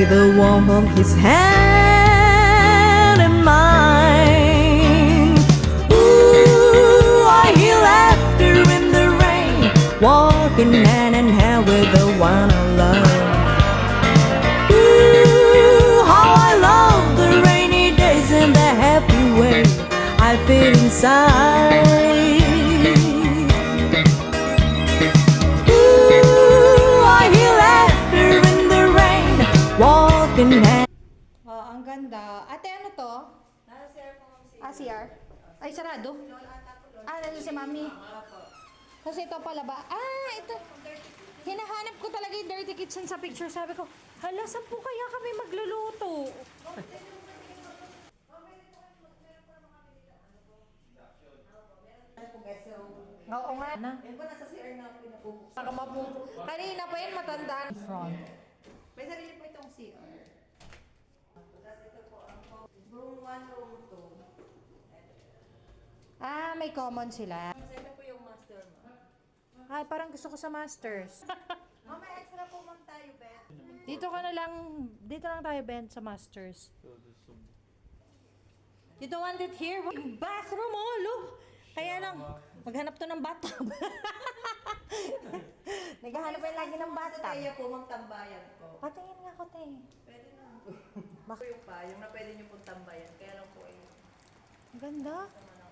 with the warmth of his hand in mine. Ooh, I hear laughter in the rain, walking hand in hand with the one I love. Ooh, how I love the rainy days and the happy way I feel inside. Oh, ang ganda. Ate, ano to? CR. Ay, sarado? Nandun si Mami. Kasi ito pala ba? Ito. Hinahanap ko talaga yung dirty kitchen sa picture. Sabi ko, hala, saan po kaya kami magluluto? Oo nga. Kanina pa yun, matandaan. Front. May sarili po itong CR. Tapos ito po ang room 1, room 2. May common sila. Kasi ito po yung master mo. Ay, parang gusto ko sa masters. May extra po ma'am tayo, Ben. Dito lang tayo, Ben, sa masters. You don't want it here? Bathroom, oh, look! Kaya lang, maghanap to ng bathtub. Naghahanap yun lagi ng bathtub. Kaya po ma'am tambayan ko. Patingin nga ko, te. Pwede na. Ito yung pa, yung na pwede nyo pong tambayan. Kaya lang po ay Ang ganda. sama